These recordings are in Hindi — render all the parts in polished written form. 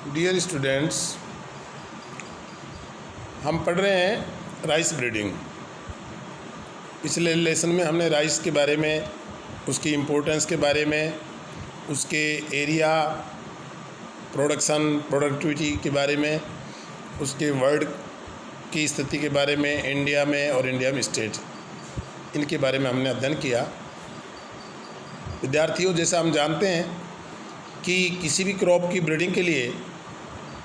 डियर स्टूडेंट्स, हम पढ़ रहे हैं राइस ब्रीडिंग। पिछले लेसन में हमने राइस के बारे में, उसकी इम्पोर्टेंस के बारे में, उसके एरिया, प्रोडक्शन, प्रोडक्टिविटी के बारे में, उसके वर्ल्ड की स्थिति के बारे में, इंडिया में और इंडिया में स्टेट, इनके बारे में हमने अध्ययन किया। विद्यार्थियों, जैसा हम जानते हैं कि किसी भी क्रॉप की ब्रीडिंग के लिए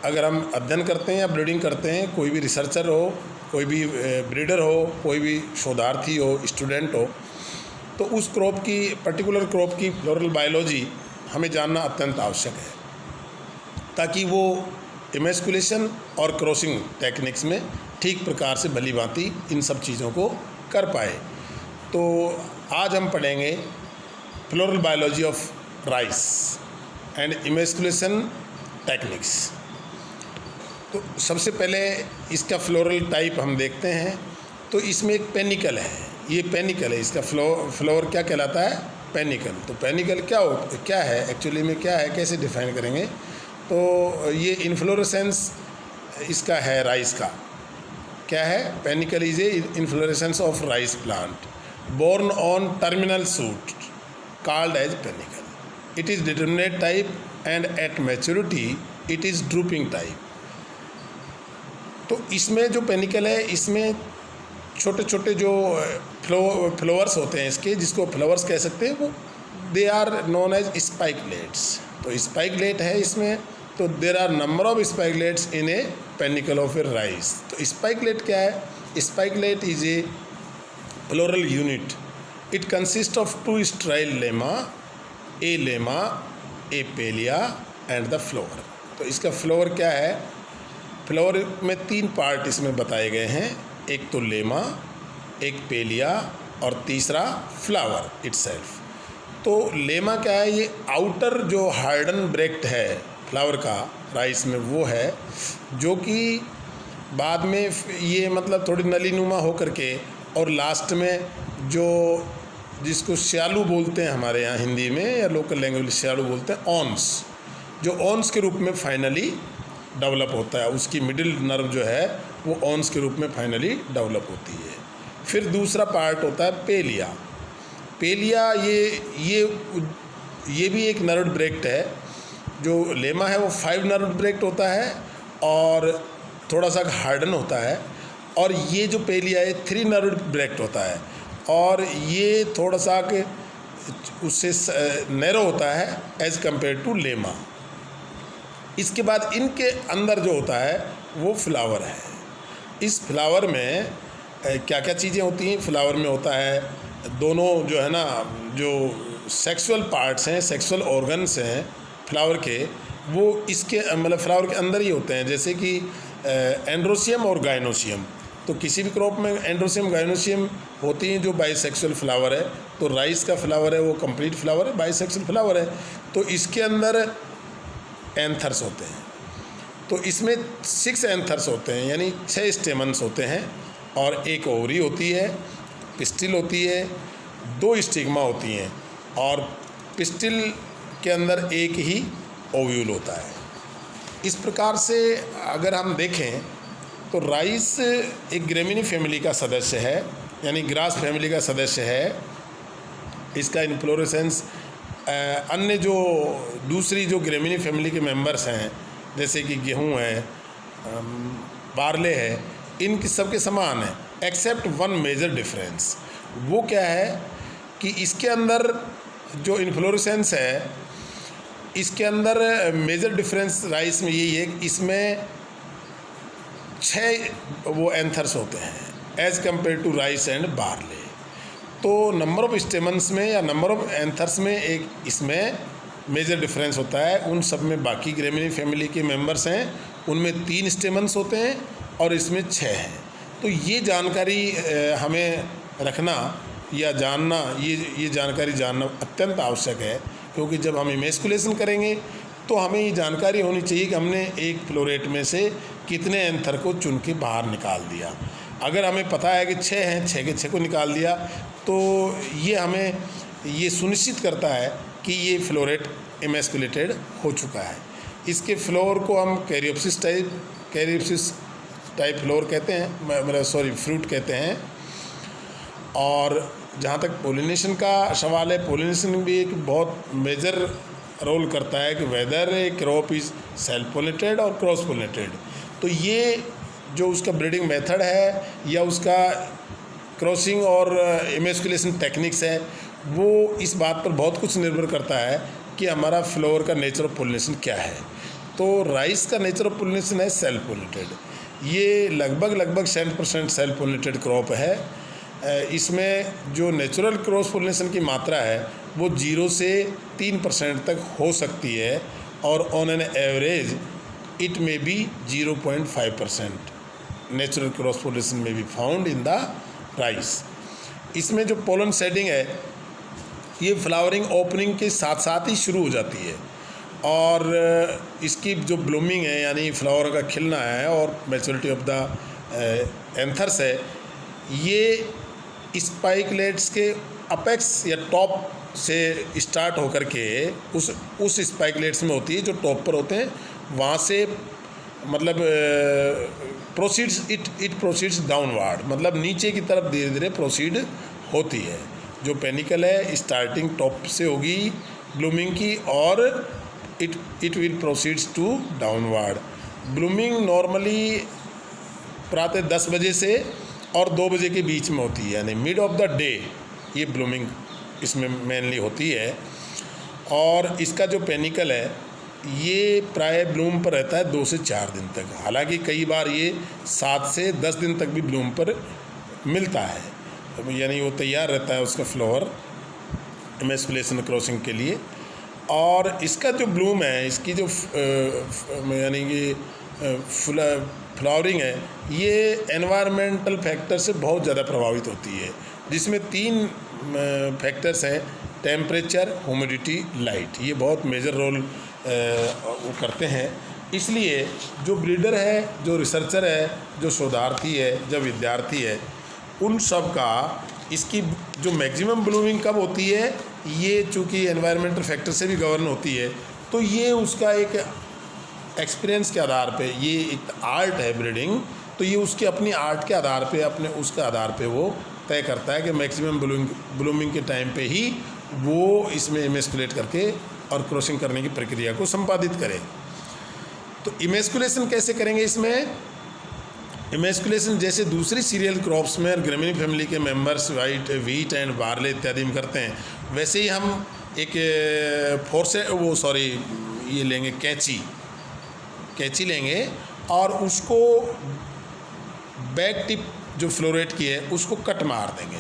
अगर हम अध्ययन करते हैं या ब्रीडिंग करते हैं, कोई भी रिसर्चर हो, कोई भी ब्रीडर हो, कोई भी शोधार्थी हो, स्टूडेंट हो, तो उस क्रॉप की, पर्टिकुलर क्रॉप की फ्लोरल बायोलॉजी हमें जानना अत्यंत आवश्यक है, ताकि वो इमेस्कुलेशन और क्रॉसिंग टेक्निक्स में ठीक प्रकार से भली भांति इन सब चीज़ों को कर पाए। तो आज हम पढ़ेंगे floral biology of rice and emasculation techniques. तो सबसे पहले इसका फ्लोरल टाइप हम देखते हैं। तो इसमें एक पेनिकल है, ये पेनिकल है, इसका फ्लोर क्या कहलाता है? पेनिकल। तो पेनिकल क्या है एक्चुअली में, क्या है, कैसे डिफाइन करेंगे? तो ये इन्फ्लोरेसेंस इसका है राइस का। क्या है? Panicle is a inflorescence of rice plant borne on terminal shoot called as panicle. It is determinate type and at maturity it is drooping type. तो इसमें जो पेनिकल है, इसमें छोटे छोटे जो फ्लावर्स होते हैं इसके, जिसको फ्लावर्स कह सकते हैं, वो they are known as spikelets. तो स्पाइकलेट है इसमें। तो there are number of spikelets in a panicle of a rice. तो स्पाइकलेट क्या है? Spikelet is a floral unit. It consist of two sterile lemma, a palea and the flower. तो इसका फ्लोवर क्या है? फ्लावर में तीन पार्ट इसमें बताए गए हैं, एक तो लेमा, एक पेलिया और तीसरा फ्लावर इटसेल्फ। तो लेमा क्या है? ये आउटर जो हार्डन ब्रेक्ट है फ्लावर का राइस में, वो है जो कि बाद में ये मतलब थोड़ी नलीनुमा हो करके, और लास्ट में जो जिसको श्यालू बोलते हैं हमारे यहाँ हिंदी में या लोकल लैंग्वेज श्यालू बोलते हैं, ऑन्स, जो ऑन्स के रूप में फाइनली डेवलप होता है। उसकी मिडिल नर्व जो है वो ऑन्स के रूप में फाइनली डेवलप होती है। फिर दूसरा पार्ट होता है पेलिया। पेलिया ये भी एक नर्व ब्रेक्ट है। जो लेमा है वो 5 नर्व ब्रेक्ट होता है और थोड़ा सा हार्डन होता है, और ये जो पेलिया है 3 नर्व ब्रेक्ट होता है, और ये थोड़ा सा उससे नैरो होता है एज कम्पेयर टू लेमा। इसके बाद इनके अंदर जो होता है वो फ्लावर है। इस फ्लावर में क्या क्या चीज़ें होती हैं? फ्लावर में होता है दोनों जो है ना, जो सेक्सुअल पार्ट्स हैं, सेक्सुअल ऑर्गन्स हैं फ्लावर के, वो इसके मतलब फ्लावर के अंदर ही होते हैं, जैसे कि एंड्रोसियम और गाइनोसियम। तो किसी भी क्रॉप में एंड्रोसियम, गाइनोसियम होती हैं जो बाइसेक्सुअल फ्लावर है। तो राइस का फ्लावर है वो कंप्लीट फ्लावर है, बाइसेक्सुअल फ्लावर है। तो इसके अंदर एंथर्स होते हैं। तो इसमें 6 एंथर्स होते हैं, यानी 6 स्टेमन्स होते हैं, और एक ओवरी होती है, पिस्टिल होती है, 2 स्टिग्मा होती हैं, और पिस्टिल के अंदर एक ही ओव्यूल होता है। इस प्रकार से अगर हम देखें तो राइस एक ग्रेमिनी फैमिली का सदस्य है, यानी ग्रास फैमिली का सदस्य है। इसका इन्फ्लोरेसेंस अन्य जो दूसरी जो ग्रेमिनी फैमिली के मेंबर्स हैं, जैसे कि गेहूं है, बार्ले है, इन सबके समान है, एक्सेप्ट वन मेजर डिफरेंस। वो क्या है कि इसके अंदर जो इन्फ्लोरेसेंस है, इसके अंदर मेजर डिफरेंस राइस में यही है कि इसमें 6 वो एंथर्स होते हैं as compared to rice and barley. तो नंबर ऑफ स्टेमन्स में या नंबर ऑफ एंथर्स में एक इसमें मेजर डिफरेंस होता है। उन सब में बाकी ग्रेमिनी फैमिली के मेंबर्स हैं, उनमें 3 स्टेमन्स होते हैं और इसमें 6 हैं। तो ये जानकारी हमें रखना या जानना, ये जानकारी जानना अत्यंत आवश्यक है, क्योंकि जब हम इमेस्कुलेशन करेंगे तो हमें ये जानकारी होनी चाहिए कि हमने एक फ्लोरेट में से कितने एंथर को चुन के बाहर निकाल दिया। अगर हमें पता है कि 6 हैं, 6 के 6 को निकाल दिया, तो ये हमें ये सुनिश्चित करता है कि ये फ्लोरेट इमेस्कुलेटेड हो चुका है। इसके फ्लोर को हम कैरियोप्सिस टाइप फ्लोर कहते हैं, मतलब सॉरी फ्रूट कहते हैं। और जहाँ तक पोलिनेशन का सवाल है, पोलिनेशन भी एक बहुत मेजर रोल करता है कि whether a crop is self pollinated और क्रॉस पोलिनेटेड। तो ये जो उसका ब्रीडिंग मेथड है या उसका क्रॉसिंग और इमेस्कुलेशन टेक्निक्स है, वो इस बात पर बहुत कुछ निर्भर करता है कि हमारा फ्लावर का नेचर ऑफ पोलिनेशन क्या है। तो राइस का नेचर ऑफ पोलिनेशन है सेल्फ पोलिनेटेड। ये लगभग 7% सेल्फ पोलिनेटेड क्रॉप है। इसमें जो नेचुरल क्रॉस पोलिनेशन की मात्रा है वो 0 से 3% तक हो सकती है, और on an average it may be 0.5% natural cross pollination में be found in the rice. इसमें जो पोलन शेडिंग है ये फ्लावरिंग ओपनिंग के साथ साथ ही शुरू हो जाती है, और इसकी जो ब्लूमिंग है यानी फ्लावर का खिलना है और मैच्योरिटी ऑफ द एंथर्स है, ये स्पाइकलेट्स के अपेक्स या टॉप से स्टार्ट होकर के उस स्पाइकलेट्स में होती है जो टॉप पर होते हैं, वहाँ से मतलब इट प्रोसीड्स डाउनवर्ड, मतलब नीचे की तरफ धीरे धीरे प्रोसीड होती है। जो पेनिकल है स्टार्टिंग टॉप से होगी ब्लूमिंग की, और it will proceeds to downward. Blooming normally प्रातः 10 बजे से और 2 बजे के बीच में होती है, यानी मिड ऑफ द डे ये ब्लूमिंग इसमें मेनली होती है। और इसका जो पेनिकल है ये प्राय ब्लूम पर रहता है 2 से 4 दिन तक, हालांकि कई बार ये 7 से 10 दिन तक भी ब्लूम पर मिलता है, यानी वो तैयार रहता है उसका फ्लावर इमेस्कुलेशन क्रॉसिंग के लिए। और इसका जो ब्लूम है, इसकी जो यानी कि फ्लावरिंग है, ये एनवायरमेंटल फैक्टर से बहुत ज़्यादा प्रभावित होती है, जिसमें 3 फैक्टर्स हैं, टेम्परेचर, ह्यूमिडिटी, लाइट। ये बहुत मेजर रोल वो करते हैं। इसलिए जो ब्रीडर है, जो रिसर्चर है, जो शोधार्थी है, जो विद्यार्थी है, उन सब का इसकी जो मैक्सिमम ब्लूमिंग कब होती है, ये चूँकि एनवायरमेंटल फैक्टर से भी गवर्न होती है, तो ये उसका एक एक्सपीरियंस के आधार पे, ये एक आर्ट है ब्रीडिंग, तो ये उसके अपनी आर्ट के आधार पे, अपने उसके आधार पे वो तय करता है कि मैक्सिमम ब्लूमिंग के टाइम पे ही वो इसमें इमेस्कुलेट करके और क्रॉसिंग करने की प्रक्रिया को संपादित करे। तो इमेस्कुलेशन कैसे करेंगे? इसमें इमेस्कुलेशन जैसे दूसरी सीरियल क्रॉप्स में और ग्रेमिनी फैमिली के मेंबर्स वीट एंड बार्ले इत्यादि में करते हैं, वैसे ही हम एक ये लेंगे कैंची लेंगे और उसको बैक टिप जो फ्लोरेट की है उसको कट मार देंगे।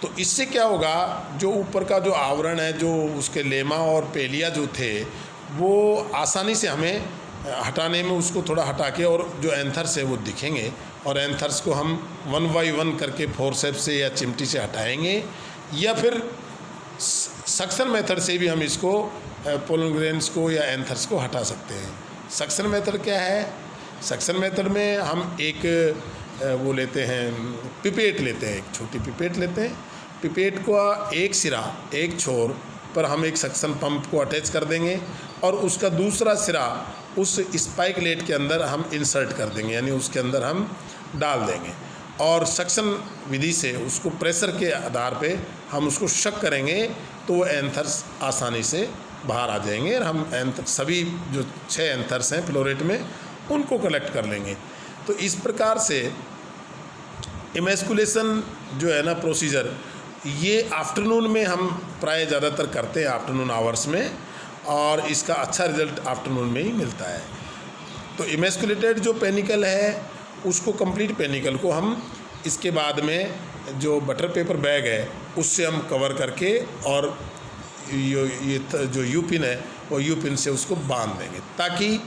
तो इससे क्या होगा, जो ऊपर का जो आवरण है, जो उसके लेमा और पेलिया जो थे, वो आसानी से हमें हटाने में उसको थोड़ा हटा के, और जो एंथर्स है वो दिखेंगे, और एंथर्स को हम 1 बाय 1 करके फोर्सेप्स से या चिमटी से हटाएंगे, या फिर सक्शन मेथड से भी हम इसको पोलन ग्रेन्स को या एंथर्स को हटा सकते हैं। सक्शन मेथड क्या है? सक्शन मेथड में हम एक वो लेते हैं, पिपेट लेते हैं, एक छोटी पिपेट लेते हैं। पिपेट को एक सिरा, एक छोर पर हम एक सक्शन पंप को अटैच कर देंगे, और उसका दूसरा सिरा उस स्पाइकलेट के अंदर हम इंसर्ट कर देंगे, यानी उसके अंदर हम डाल देंगे, और सक्शन विधि से उसको प्रेशर के आधार पे हम उसको शक करेंगे, तो वो एंथर्स आसानी से बाहर आ जाएंगे, और हम सभी जो 6 एंथर्स हैं फ्लोरेट में उनको कलेक्ट कर लेंगे। तो इस प्रकार से इमेस्कुलेशन जो है ना प्रोसीजर, ये आफ्टरनून में हम प्राय ज़्यादातर करते हैं, आफ्टरनून आवर्स में, और इसका अच्छा रिजल्ट आफ्टरनून में ही मिलता है। तो इमेस्कुलेटेड जो पेनिकल है उसको, कंप्लीट पेनिकल को हम इसके बाद में जो बटर पेपर बैग है उससे हम कवर करके, और ये जो यूपिन है वो यूपिन से उसको बांध देंगे, ताकि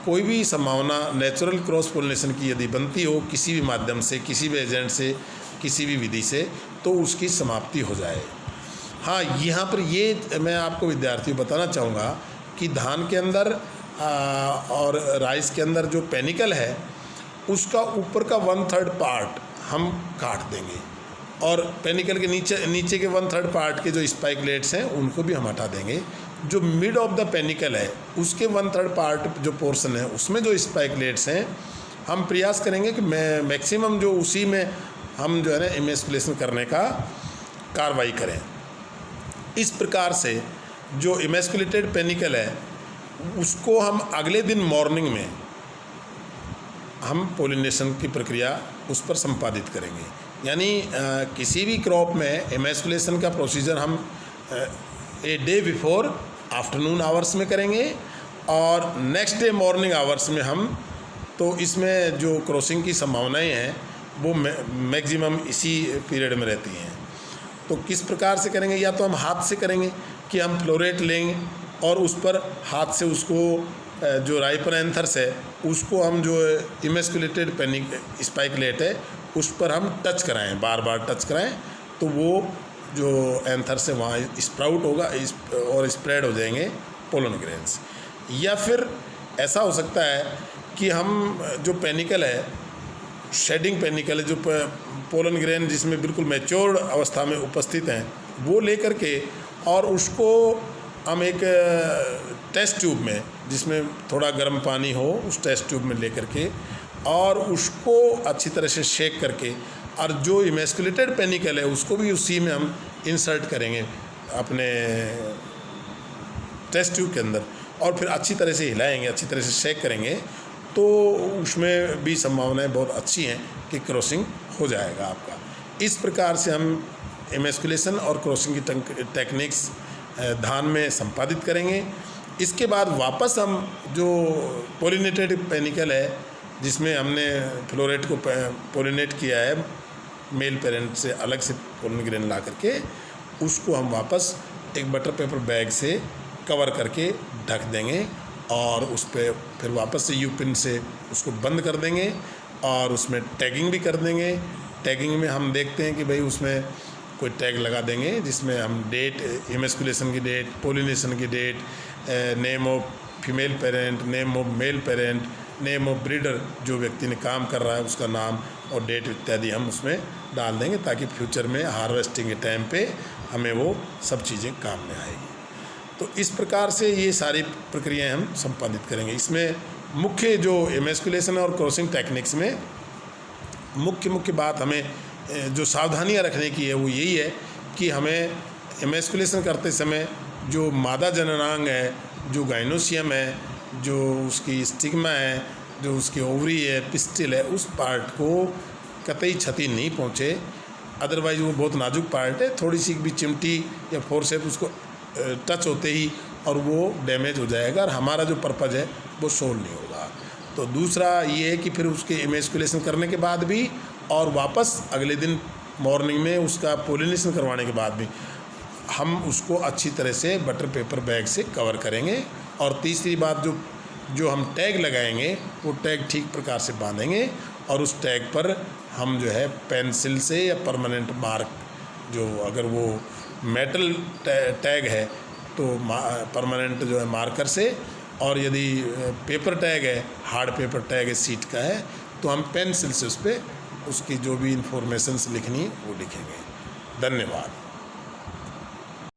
कोई भी संभावना नेचुरल क्रॉस पोलिनेशन की यदि बनती हो किसी भी माध्यम से, किसी भी एजेंट से, किसी भी विधि से, तो उसकी समाप्ति हो जाए। हाँ, यहाँ पर ये मैं आपको विद्यार्थियों बताना चाहूँगा कि धान के अंदर और राइस के अंदर जो पेनिकल है उसका ऊपर का 1/3 पार्ट हम काट देंगे, और पेनिकल के नीचे के 1/3 पार्ट के जो स्पाइकलेट्स हैं उनको भी हम हटा देंगे। जो मिड ऑफ द पेनिकल है उसके 1/3 पार्ट जो पोर्शन है उसमें जो स्पाइकलेट्स हैं, हम प्रयास करेंगे कि मैक्सिमम जो उसी में हम जो है ना इमेस्कुलेशन करने का कार्रवाई करें। इस प्रकार से जो इमेस्कुलेटेड पेनिकल है उसको हम अगले दिन मॉर्निंग में हम पोलिनेशन की प्रक्रिया उस पर संपादित करेंगे। यानी किसी भी क्रॉप में इमेस्कुलेशन का प्रोसीजर हम a day before afternoon hours में करेंगे और नेक्स्ट डे मॉर्निंग आवर्स में हम, तो इसमें जो क्रॉसिंग की संभावनाएं हैं वो मैक्सिमम इसी पीरियड में रहती हैं। तो किस प्रकार से करेंगे, या तो हम हाथ से करेंगे कि हम फ्लोरेट लेंगे और उस पर हाथ से उसको जो राइपर एंथर्स है उसको हम जो इमेस्कुलेटेड स्पाइकलेट है उस पर हम टच कराएं, बार बार टच कराएं, तो वो जो एंथर्स है वहाँ स्प्राउट होगा और स्प्रेड हो जाएंगे पोलन ग्रेन्स। या फिर ऐसा हो सकता है कि हम जो पेनिकल है, शेडिंग पेनिकल है, जो पोलन ग्रेन जिसमें बिल्कुल मैच्योर्ड अवस्था में उपस्थित हैं, वो लेकर के और उसको हम एक टेस्ट ट्यूब में, जिसमें थोड़ा गर्म पानी हो, उस टेस्ट ट्यूब में लेकर के और उसको अच्छी तरह से शेक करके, और जो इमेस्कुलेटेड पेनिकल है उसको भी उसी में हम इंसर्ट करेंगे अपने टेस्ट ट्यूब के अंदर और फिर अच्छी तरह से हिलाएंगे, अच्छी तरह से शेक करेंगे, तो उसमें भी संभावनाएं बहुत अच्छी हैं कि क्रॉसिंग हो जाएगा आपका। इस प्रकार से हम इमेस्कुलेशन और क्रॉसिंग की टेक्निक्स धान में संपादित करेंगे। इसके बाद वापस हम जो पोलिनेटेड पेनिकल है, जिसमें हमने फ्लोरेट को पोलिनेट किया है मेल पेरेंट से अलग से पोलन ग्रेन ला करके, उसको हम वापस एक बटर पेपर बैग से कवर करके ढक देंगे और उस पर फिर वापस से यूपिन से उसको बंद कर देंगे और उसमें टैगिंग भी कर देंगे। टैगिंग में हम देखते हैं कि भाई उसमें कोई टैग लगा देंगे जिसमें हम डेट, इमेस्कुलेशन की डेट, पोलिनेशन की date, name of female parent, name of male parent, name of breeder, जो व्यक्ति ने काम कर रहा है उसका नाम और डेट इत्यादि हम उसमें डाल देंगे, ताकि फ्यूचर में हार्वेस्टिंग के टाइम पे हमें वो सब चीज़ें काम में आएगी। तो इस प्रकार से ये सारी प्रक्रियाएं हम संपादित करेंगे। इसमें मुख्य जो इमेस्कुलेशन और क्रॉसिंग टेक्निक्स में मुख्य बात हमें जो सावधानियां रखने की है वो यही है कि हमें इमेस्कुलेशन करते समय जो मादा जननांग है, जो गाइनोसियम है, जो उसकी स्टिग्मा है, जो उसकी ओवरी है, पिस्टिल है, उस पार्ट को कतई क्षति नहीं पहुँचे। अदरवाइज़ वो बहुत नाजुक पार्ट है, थोड़ी सी भी चिमटी या फोर्सेप उसको टच होते ही और वो डैमेज हो जाएगा और हमारा जो पर्पज़ है वो सोल्व नहीं होगा। तो दूसरा ये है कि फिर उसके इमेस्कुलेशन करने के बाद भी और वापस अगले दिन मॉर्निंग में उसका पोलिनेशन करवाने के बाद भी हम उसको अच्छी तरह से बटर पेपर बैग से कवर करेंगे। और तीसरी बात, जो हम टैग लगाएंगे वो टैग ठीक प्रकार से बांधेंगे और उस टैग पर हम जो है पेंसिल से या परमानेंट मार्क, जो अगर वो मेटल टैग है तो परमानेंट जो है मार्कर से, और यदि पेपर टैग है, हार्ड पेपर टैग है, सीट का है, तो हम पेंसिल से उस पर उसकी जो भी इंफॉर्मेशंस लिखनी वो लिखेंगे। धन्यवाद।